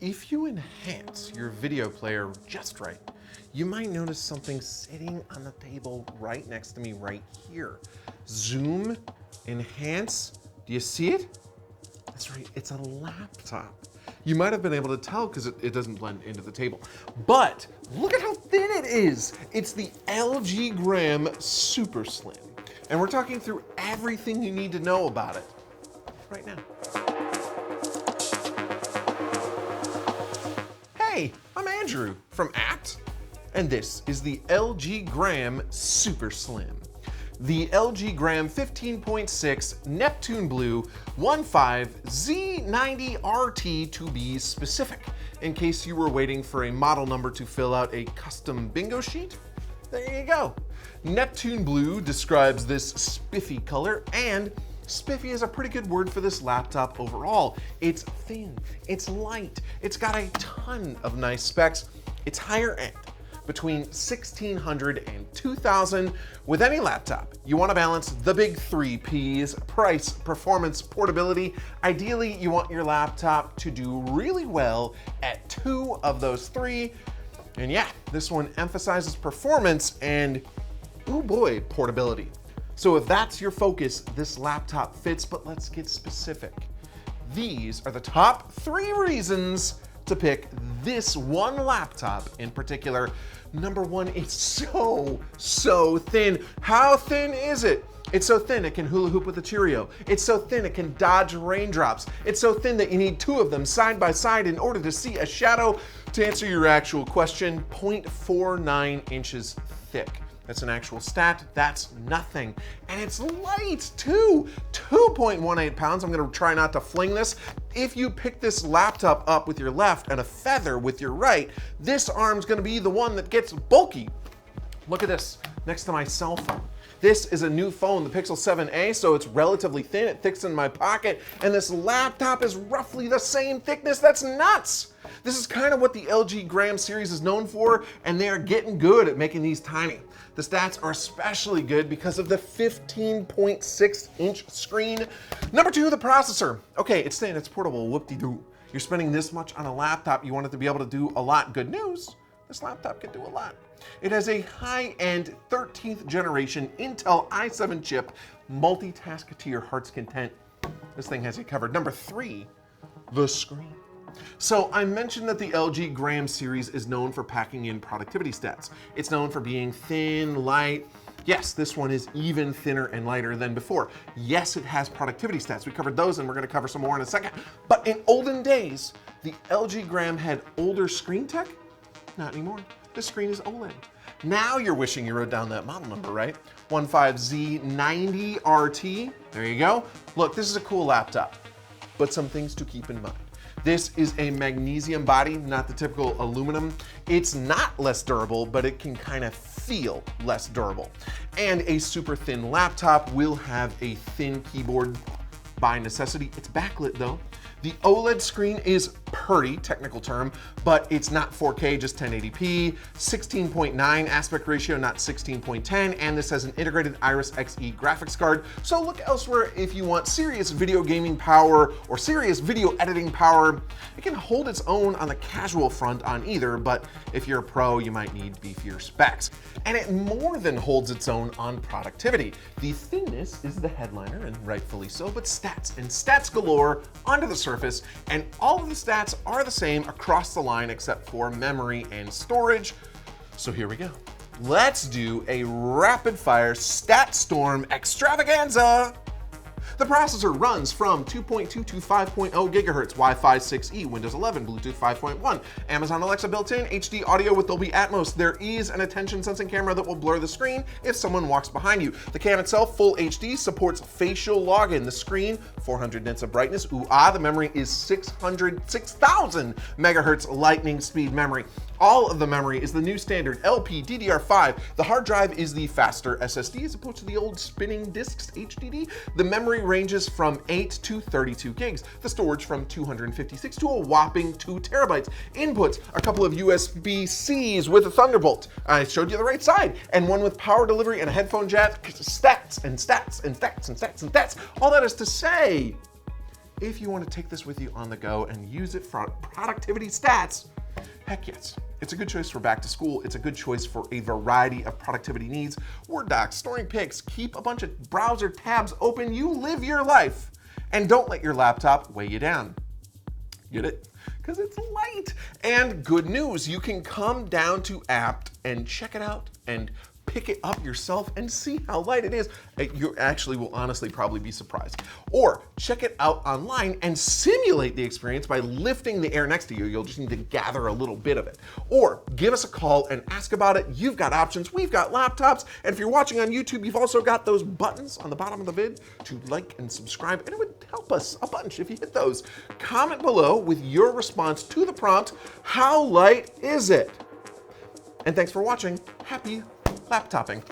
If you enhance your video player just right, you might notice something sitting on the table right next to me right here. Zoom, enhance, do you see it? That's right, it's a laptop. You might have been able to tell because it doesn't blend into the table. But look at how thin it is. It's the LG Gram SuperSlim. And we're talking through everything you need to know about it right now. Hey, I'm Andrew from Abt, and this is the LG Gram SuperSlim. The LG Gram 15.6 Neptune Blue 15Z90RT to be specific. In case you were waiting for a model number to fill out a custom bingo sheet, there you go. Neptune Blue describes this spiffy color, and spiffy is a pretty good word for this laptop overall. It's thin, it's light, it's got a ton of nice specs. It's higher end, between $1,600 and $2,000. With any laptop, you want to balance the big 3 Ps: price, performance, portability. Ideally, you want your laptop to do really well at 2 of those 3. And yeah, this one emphasizes performance and, oh boy, portability. So if that's your focus, this laptop fits, but let's get specific. These are the top 3 reasons to pick this one laptop in particular. Number 1, it's so thin. How thin is it? It's so thin it can hula hoop with a Cheerio. It's so thin it can dodge raindrops. It's so thin that you need 2 of them side by side in order to see a shadow. To answer your actual question, 0.49 inches thick. That's an actual stat, that's nothing. And it's light too, 2.18 pounds. I'm gonna try not to fling this. If you pick this laptop up with your left and a feather with your right, this arm's gonna be the one that gets bulky. Look at this, next to my cell phone. This is a new phone, the Pixel 7a, so it's relatively thin, it fits in my pocket, and this laptop is roughly the same thickness. That's nuts. This is kind of what the LG Gram series is known for, and they are getting good at making these tiny. The stats are especially good because of the 15.6-inch screen. Number 2, the processor. Okay, it's thin, it's portable, whoop-de-doo. You're spending this much on a laptop, you want it to be able to do a lot. Good news, this laptop can do a lot. It has a high-end 13th generation Intel i7 chip, multitask to your heart's content. This thing has you covered. Number 3, the screen. So I mentioned that the LG Gram series is known for packing in productivity stats. It's known for being thin, light. Yes, this one is even thinner and lighter than before. Yes, it has productivity stats. We covered those and we're gonna cover some more in a second. But in olden days, the LG Gram had older screen tech. Not anymore. The screen is OLED. Now you're wishing you wrote down that model number, right? 15Z90RT. There you go. Look, this is a cool laptop, but some things to keep in mind. This is a magnesium body, not the typical aluminum. It's not less durable, but it can kind of feel less durable. And a super thin laptop will have a thin keyboard by necessity. It's backlit though. The OLED screen is pretty, technical term, but it's not 4K, just 1080p, 16.9 aspect ratio, not 16.10, and this has an integrated Iris Xe graphics card. So look elsewhere if you want serious video gaming power or serious video editing power. It can hold its own on the casual front on either, but if you're a pro, you might need beefier specs. And it more than holds its own on productivity. The thinness is the headliner, and rightfully so, but stats and stats galore onto the surface, and all of the stats are the same across the line except for memory and storage. So here we go. Let's do a rapid fire stat storm extravaganza. The processor runs from 2.2 to 5.0 gigahertz, Wi-Fi 6E, Windows 11, Bluetooth 5.1, Amazon Alexa built-in, HD audio with Dolby Atmos. There is an attention sensing camera that will blur the screen if someone walks behind you. The cam itself, full HD, supports facial login. The screen, 400 nits of brightness. Ooh ah, the memory is 6,000 megahertz lightning speed memory. All of the memory is the new standard LPDDR5. The hard drive is the faster SSD as opposed to the old spinning disks HDD. The memory ranges from 8 to 32 gigs. The storage from 256 to a whopping 2 terabytes. Inputs, a couple of USB-Cs with a Thunderbolt. I showed you the right side. And one with power delivery and a headphone jack. Stats and stats and stats and stats and stats. All that is to say, if you want to take this with you on the go and use it for productivity stats, heck yes. It's a good choice for back to school. It's a good choice for a variety of productivity needs. Word docs, storing pics, keep a bunch of browser tabs open. You live your life. And don't let your laptop weigh you down. Get it? Because it's light. And good news, you can come down to Abt and check it out and pick it up yourself and see how light it is. You actually will honestly probably be surprised. Or check it out online and simulate the experience by lifting the air next to you. You'll just need to gather a little bit of it. Or give us a call and ask about it. You've got options, we've got laptops, and if you're watching on YouTube, you've also got those buttons on the bottom of the vid to like and subscribe, and it would help us a bunch if you hit those. Comment below with your response to the prompt, how light is it? And thanks for watching. Happy laptoping.